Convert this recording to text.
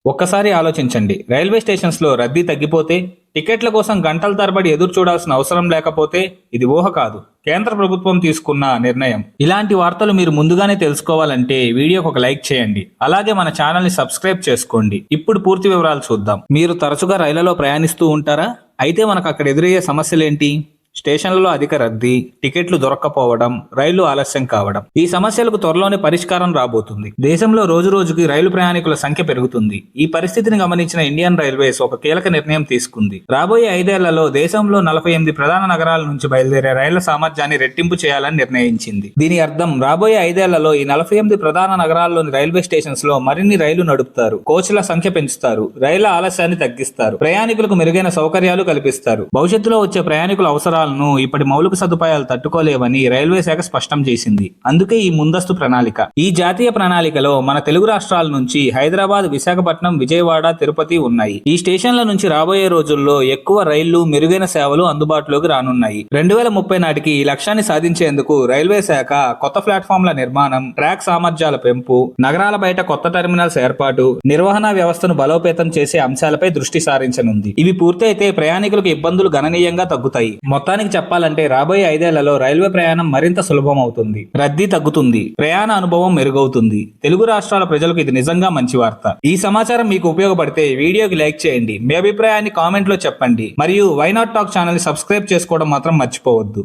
ఒక్కసారి ఆలోచించండి, రైల్వే స్టేషన్స్లో రద్దీ తగ్గిపోతే, టికెట్ల కోసం గంటల తరబడి ఎదురు చూడాల్సిన అవసరం లేకపోతే ఇది ఊహ కాదు, కేంద్ర ప్రభుత్వం తీసుకున్న నిర్ణయం. ఇలాంటి వార్తలు మీరు ముందుగానే తెలుసుకోవాలంటే వీడియోకి ఒక లైక్ చేయండి. అలాగే మన ఛానల్ని సబ్స్క్రైబ్ చేసుకోండి. ఇప్పుడు పూర్తి వివరాలు చూద్దాం. మీరు తరచుగా రైళ్లలో ప్రయాణిస్తూ ఉంటారా? అయితే మనకు అక్కడ ఎదురయ్యే సమస్యలేంటి? స్టేషన్లలో అధిక రద్దీ, టికెట్లు దొరక్కపోవడం, రైళ్లు ఆలస్యం కావడం. ఈ సమస్యలకు త్వరలోనే పరిష్కారం రాబోతుంది. దేశంలో రోజు రోజుకి రైలు ప్రయాణికుల సంఖ్య పెరుగుతుంది. ఈ పరిస్థితిని గమనించిన ఇండియన్ రైల్వేస్ ఒక కీలక నిర్ణయం తీసుకుంది. రాబోయే 5 ఏళ్లలో దేశంలో 48 ప్రధాన నగరాల నుంచి బయలుదేరే రైళ్ల సామర్థ్యాన్ని రెట్టింపు చేయాలని నిర్ణయించింది. దీని అర్థం రాబోయే 5 ఏళ్లలో ఈ 48 ప్రధాన నగరాల్లోని రైల్వే స్టేషన్స్ లో మరిన్ని రైళ్లు నడుపుతారు, కోచ్ల సంఖ్య పెంచుతారు, రైళ్ల ఆలస్యాన్ని తగ్గిస్తారు, ప్రయాణికులకు మెరుగైన సౌకర్యాలు కల్పిస్తారు. భవిష్యత్తులో వచ్చే ప్రయాణికుల అవసరాలను ఇప్పటి మౌలిక సదుపాయాలు తట్టుకోలేవని రైల్వే శాఖ స్పష్టం చేసింది. అందుకే ఈ ముందస్తు ప్రణాళిక. ఈ జాతీయ ప్రణాళికలో మన తెలుగు రాష్ట్రాల నుంచి హైదరాబాద్, విశాఖపట్నం, విజయవాడ, తిరుపతి ఉన్నాయి. ఈ స్టేషన్ల నుంచి రాబోయే రోజుల్లో ఎక్కువ రైళ్లు, మెరుగైన సేవలు అందుబాటులోకి రానున్నాయి. 2030 నాటికి ఈ లక్ష్యాన్ని సాధించేందుకు రైల్వే శాఖ కొత్త ప్లాట్ఫామ్ల నిర్మాణం, ట్రాక్ సామర్థ్యాల పెంపు, నగరాల బయట కొత్త టెర్మినల్స్ ఏర్పాటు, నిర్వహణ వ్యవస్థను బలోపేతం చేసే అంశాలపై దృష్టి సారించనుంది. ఇవి పూర్తయితే ప్రయాణికులకు ఇబ్బందులు గణనీయంగా తగ్గుతాయి. మొత్తానికి చెప్పాలంటే రాబోయే 5 ఏళ్లలో రైల్వే ప్రయాణం మరింత సులభం అవుతుంది, రద్దీ తగ్గుతుంది, ప్రయాణ అనుభవం మెరుగవుతుంది. తెలుగు రాష్ట్రాల ప్రజలకు ఇది నిజంగా మంచి వార్త. ఈ సమాచారం మీకు ఉపయోగపడితే వీడియోకి లైక్ చేయండి, మీ అభిప్రాయాన్ని కామెంట్ లో చెప్పండి, మరియు వై నాట్ టాక్ ఛానల్ ని సబ్స్క్రైబ్ చేసుకోవడం మాత్రం మర్చిపోవద్దు.